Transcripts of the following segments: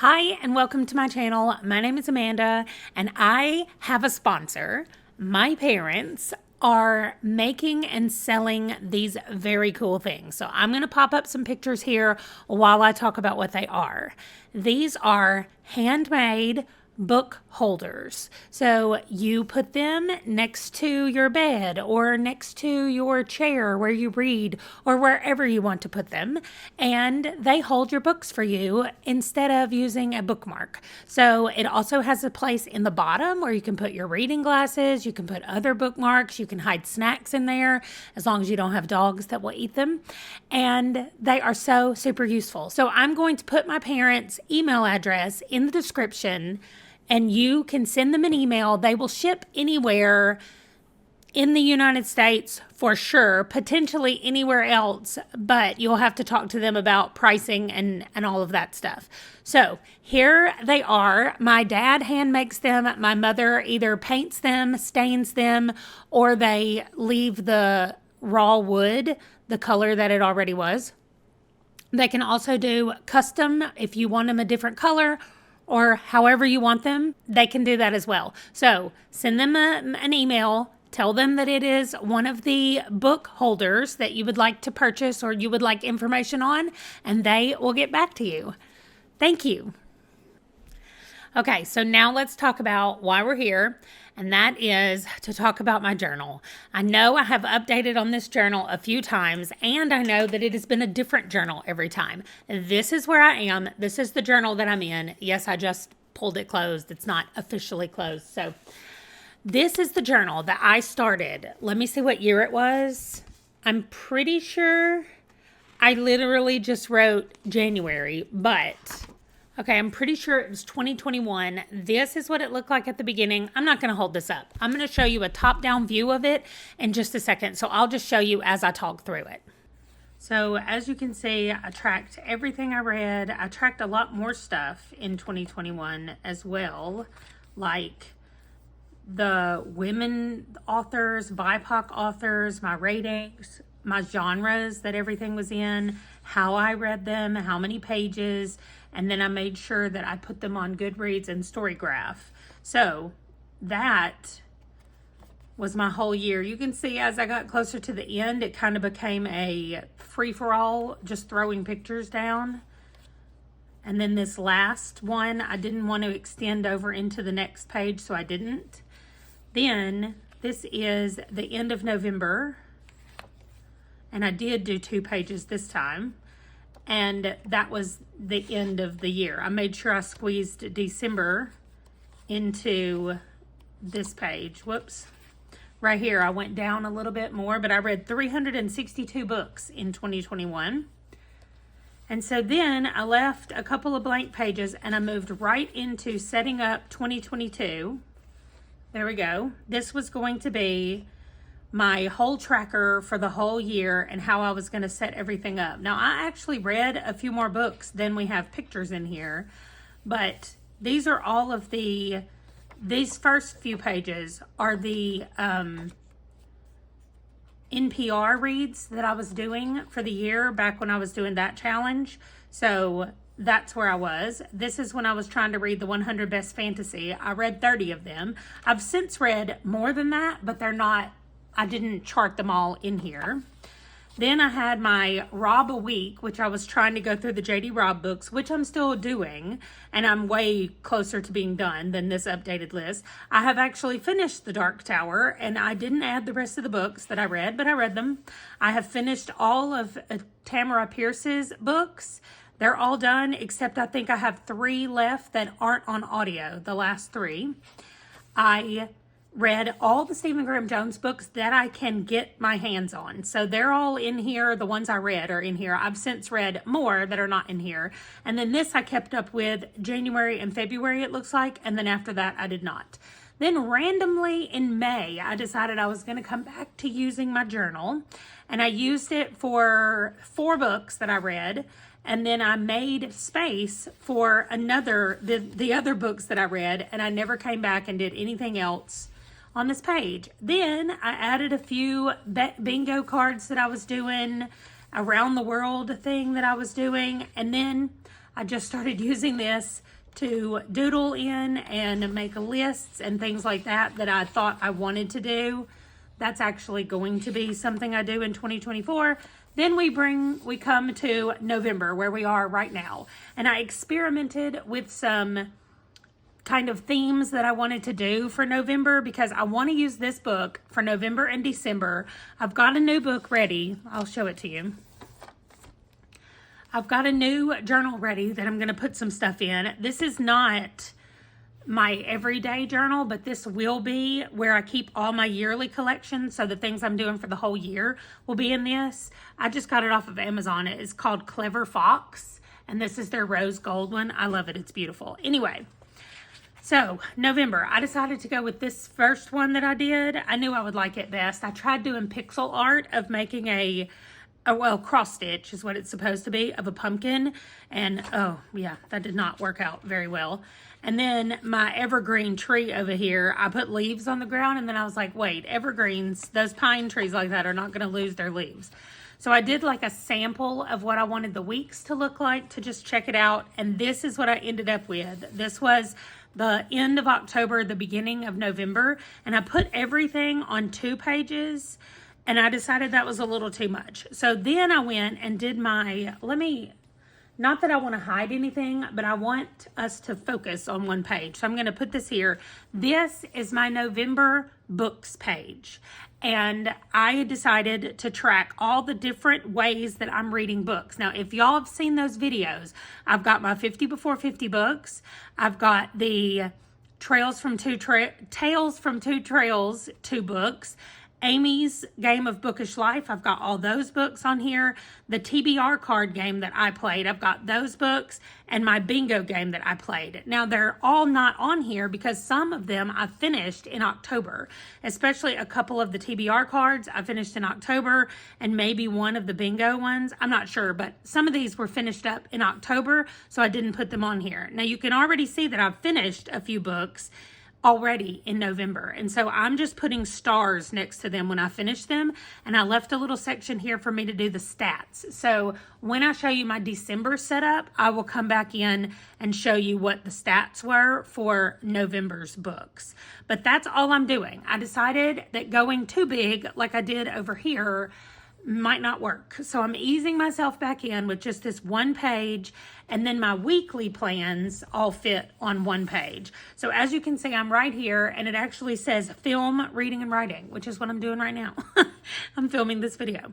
Hi, and welcome to my channel. My name is Amanda, and I have a sponsor. My parents are making and selling these very cool things. So I'm going to pop up some pictures here while I talk about what they are. These are handmade book holders. So you put them next to your bed or next to your chair where you read or wherever you want to put them, and they hold your books for you instead of using a bookmark. So it also has a place in the bottom where you can put your reading glasses, you can put other bookmarks, you can hide snacks in there as long as you don't have dogs that will eat them. And they are so super useful. So I'm going to put my parents' email address in the description, and you can send them an email. They will ship anywhere in the United States for sure, potentially anywhere else, but you'll have to talk to them about pricing and all of that stuff. So here they are. My dad hand makes them. My mother either paints them, stains them, or they leave the raw wood the color that it already was. They can also do custom if you want them a different color or however you want them, they can do that as well. So send them an email, tell them that it is one of the book holders that you would like to purchase or you would like information on, and they will get back to you. Thank you. Okay, so now let's talk about why we're here, and that is to talk about my journal. I know I have updated on this journal a few times, and I know that it has been a different journal every time. This is where I am. This is the journal that I'm in. Yes, I just pulled it closed. It's not officially closed. So this is the journal that I started. Let me see what year it was. I'm pretty sure I literally just wrote January, but okay, I'm pretty sure it was 2021. This is what it looked like at the beginning. I'm not going to hold this up. I'm going to show you a top-down view of it in just a second. So I'll just show you as I talk through it. So as you can see, I tracked everything I read. I tracked a lot more stuff in 2021 as well, like the women authors, BIPOC authors, my ratings, my genres that everything was in, how I read them, how many pages, and then I made sure that I put them on Goodreads and Storygraph. So that was my whole year. You can see as I got closer to the end, it kind of became a free-for-all, just throwing pictures down. And then this last one, I didn't want to extend over into the next page, so I didn't. Then this is the end of November, and I did do 2 pages this time, and that was the end of the year. I made sure I squeezed December into this page. Whoops. Right here, I went down a little bit more, but I read 362 books in 2021. And so then I left a couple of blank pages, and I moved right into setting up 2022. There we go. This was going to be my whole tracker for the whole year and how I was going to set everything up. Now, I actually read a few more books than we have pictures in here, but these are all of these first few pages are the NPR reads that I was doing for the year back when I was doing that challenge. So that's where I was. This is when I was trying to read the 100 best fantasy. I read 30 of them. I've since read more than that, but they're not, I didn't chart them all in here. Then I had my Rob a week, which I was trying to go through the J.D. Robb books, which I'm still doing, and I'm way closer to being done than this updated list. I have actually finished The Dark Tower, and I didn't add the rest of the books that I read, but I read them. I have finished all of Tamara Pierce's books. They're all done, except I think I have 3 left that aren't on audio, the last 3. I read all the Stephen Graham Jones books that I can get my hands on. So they're all in here. The ones I read are in here. I've since read more that are not in here. And then this I kept up with January and February, it looks like. And then after that, I did not. Then randomly in May, I decided I was going to come back to using my journal. And I used it for 4 books that I read. And then I made space for the other books that I read. And I never came back and did anything else on this page. Then I added a few bingo cards that I was doing, around the world thing that I was doing, and then I just started using this to doodle in and make lists and things like that that I thought I wanted to do. That's actually going to be something I do in 2024. Then we come to November, where we are right now. And I experimented with some kind of themes that I wanted to do for November because I want to use this book for November and December. I've got a new book ready. I'll show it to you. I've got a new journal ready that I'm going to put some stuff in. This is not my everyday journal, but this will be where I keep all my yearly collections. So the things I'm doing for the whole year will be in this. I just got it off of Amazon. It is called Clever Fox, and this is their rose gold one. I love it. It's beautiful. Anyway, so November, I decided to go with this first one that I did. I knew I would like it best. I tried doing pixel art of making well, cross stitch is what it's supposed to be, of a pumpkin. And oh yeah, that did not work out very well. And then my evergreen tree over here, I put leaves on the ground, and then I was like, wait, evergreens, those pine trees like that are not going to lose their leaves. So I did like a sample of what I wanted the weeks to look like to just check it out. And this is what I ended up with. This was the end of October, the beginning of November. And I put everything on 2 pages. And I decided that was a little too much. So then I went and did not that I want to hide anything, but I want us to focus on one page. So I'm going to put this here. This is my November books page. And I decided to track all the different ways that I'm reading books. Now, if y'all have seen those videos, I've got my 50 Before 50 books. I've got the Tales from Two Trails 2 books. Amy's Game of Bookish Life, I've got all those books on here. The TBR card game that I played, I've got those books, and my bingo game that I played. Now, they're all not on here because some of them I finished in October, especially a couple of the TBR cards I finished in October, and maybe one of the bingo ones. I'm not sure, but some of these were finished up in October, so I didn't put them on here. Now, you can already see that I've finished a few books already in November. And so I'm just putting stars next to them when I finish them. And I left a little section here for me to do the stats. So when I show you my December setup, I will come back in and show you what the stats were for November's books. But that's all I'm doing. I decided that going too big, like I did over here, might not work. So I'm easing myself back in with just this one page, and then my weekly plans all fit on one page. So as you can see, I'm right here, and it actually says film, reading, and writing, which is what I'm doing right now. I'm filming this video.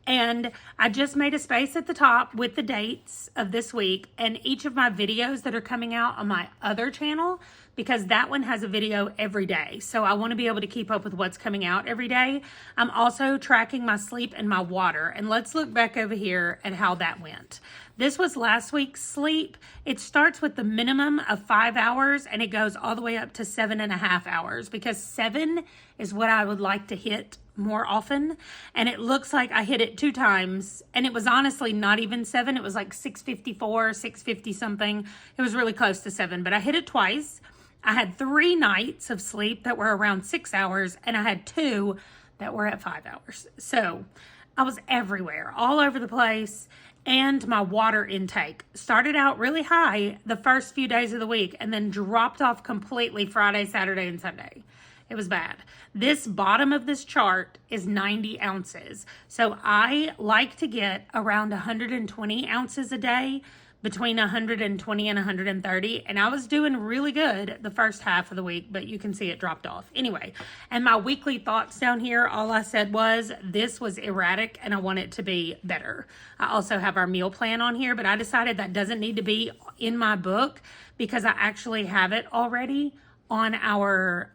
And I just made a space at the top with the dates of this week and each of my videos that are coming out on my other channel, because that one has a video every day. So I want to be able to keep up with what's coming out every day. I'm also tracking my sleep and my water. And let's look back over here at how that went. This was last week's sleep. It starts with the minimum of 5 hours and it goes all the way up to 7.5 hours, because 7 is what I would like to hit more often. And it looks like I hit it 2 times, and it was honestly not even 7. It was like 6:54, 6:50 something. It was really close to 7, but I hit it twice. I had 3 nights of sleep that were around 6 hours, and I had 2 that were at 5 hours. So I was everywhere, all over the place. And my water intake started out really high the first few days of the week and then dropped off completely Friday, Saturday, and Sunday. It was bad. This bottom of this chart is 90 ounces. So I like to get around 120 ounces a day, between 120 and 130. And I was doing really good the first half of the week, but you can see it dropped off. Anyway, and my weekly thoughts down here, all I said was this was erratic and I want it to be better. I also have our meal plan on here, but I decided that doesn't need to be in my book because I actually have it already on our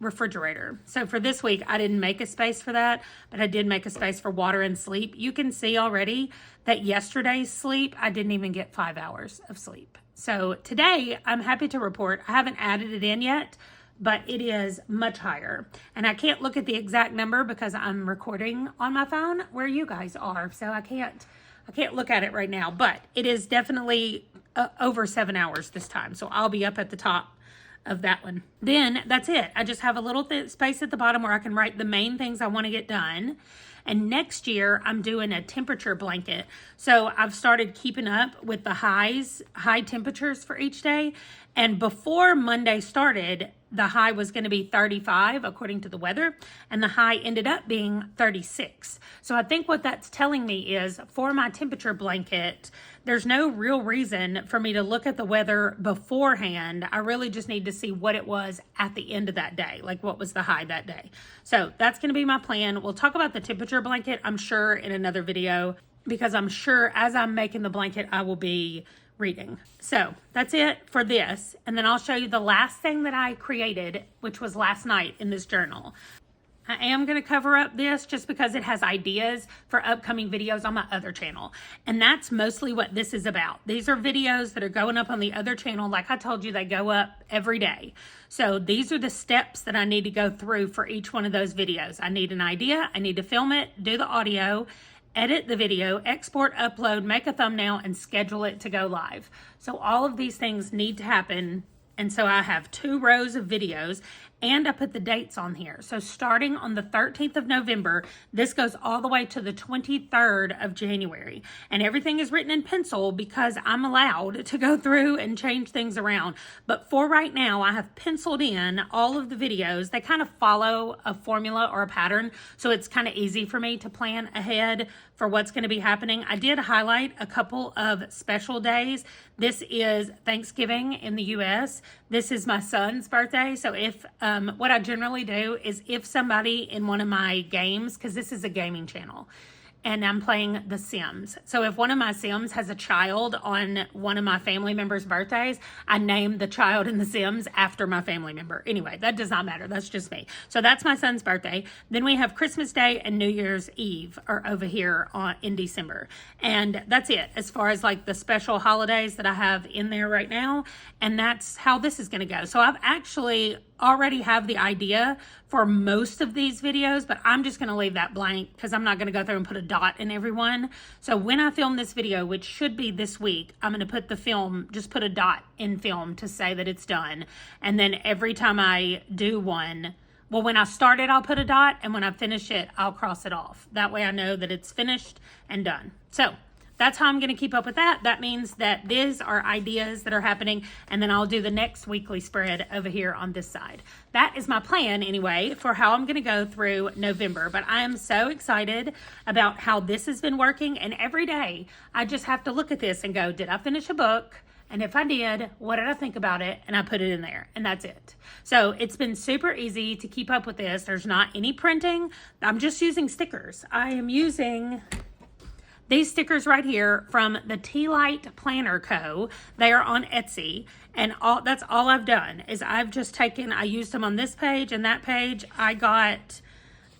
refrigerator. So for this week, I didn't make a space for that, but I did make a space for water and sleep. You can see already that yesterday's sleep, I didn't even get 5 hours of sleep. So today, I'm happy to report, I haven't added it in yet, but it is much higher. And I can't look at the exact number because I'm recording on my phone where you guys are. So I can't look at it right now, but it is definitely over 7 hours this time. So I'll be up at the top of that one. Then that's it. I just have a little space at the bottom where I can write the main things I want to get done. And next year, I'm doing a temperature blanket. So I've started keeping up with the high temperatures for each day. And before Monday started, the high was going to be 35 according to the weather, and the high ended up being 36. So I think what that's telling me is for my temperature blanket, there's no real reason for me to look at the weather beforehand. I really just need to see what it was at the end of that day, like what was the high that day. So that's going to be my plan. We'll talk about the temperature blanket, I'm sure, in another video, because I'm sure as I'm making the blanket, I will be reading. So that's it for this. And then I'll show you the last thing that I created, which was last night in this journal. I am going to cover up this just because it has ideas for upcoming videos on my other channel. And that's mostly what this is about. These are videos that are going up on the other channel. Like I told you, they go up every day. So these are the steps that I need to go through for each one of those videos. I need an idea. I need to film it, do the audio, edit the video, export, upload, make a thumbnail, and schedule it to go live. So all of these things need to happen. And so I have 2 rows of videos, and I put the dates on here. So starting on the 13th of November, this goes all the way to the 23rd of January. And everything is written in pencil because I'm allowed to go through and change things around. But for right now, I have penciled in all of the videos. They kind of follow a formula or a pattern, so it's kind of easy for me to plan ahead for what's going to be happening. I did highlight a couple of special days. This is Thanksgiving in the US. This is my son's birthday. So if what I generally do is if somebody in one of my games, because this is a gaming channel, and I'm playing The Sims. So if one of my Sims has a child on one of my family members' birthdays, I name the child in The Sims after my family member. Anyway, that does not matter. That's just me. So that's my son's birthday. Then we have Christmas Day and New Year's Eve are over here in December. And that's it as far as like the special holidays that I have in there right now. And that's how this is going to go. So I've actually already have the idea for most of these videos, but I'm just going to leave that blank because I'm not going to go through and put a dot in every one. So when I film this video, which should be this week, I'm going to put the film, just put a dot in film to say that it's done. And then every time I do one, well, when I start it, I'll put a dot, and when I finish it, I'll cross it off. That way I know that it's finished and done. So that's how I'm going to keep up with that. That means that these are ideas that are happening, and then I'll do the next weekly spread over here on this side. That is my plan anyway for how I'm going to go through November. But I am so excited about how this has been working, and every day I just have to look at this and go, did I finish a book? And if I did, what did I think about it? And I put it in there, and that's it. So it's been super easy to keep up with this. There's not any printing. I'm just using stickers. I am using these stickers right here from the Tea Light Planner Co. They are on Etsy, and that's all I've done is I've just taken, I used them on this page and that page. I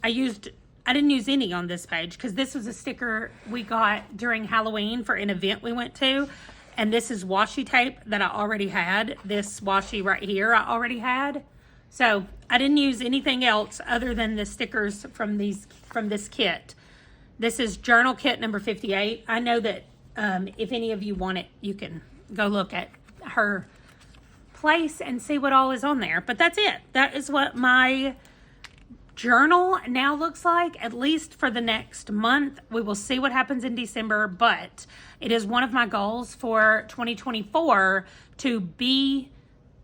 didn't use any on this page because this was a sticker we got during Halloween for an event we went to. And this is washi tape that I already had. This washi right here I already had. So I didn't use anything else other than the stickers from this kit. This is journal kit number 58. I know that if any of you want it, you can go look at her place and see what all is on there. But that's it. That is what my journal now looks like, at least for the next month. We will see what happens in December, but it is one of my goals for 2024 to be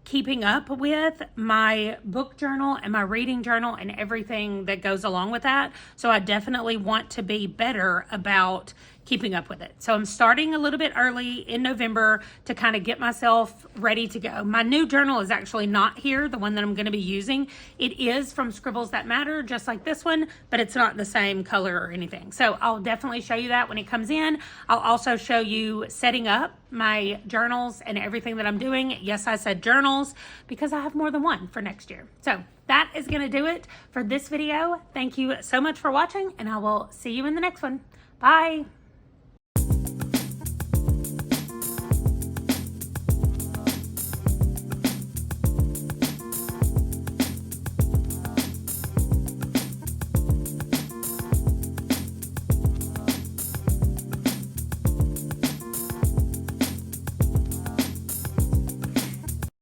keeping up with my book journal and my reading journal and everything that goes along with that. So I definitely want to be better about keeping up with it. So I'm starting a little bit early in November to kind of get myself ready to go. My new journal is actually not here, the one that I'm going to be using. It is from Scribbles That Matter, just like this one, but it's not the same color or anything. So I'll definitely show you that when it comes in. I'll also show you setting up my journals and everything that I'm doing. Yes, I said journals because I have more than one for next year. So that is going to do it for this video. Thank you so much for watching, and I will see you in the next one. Bye.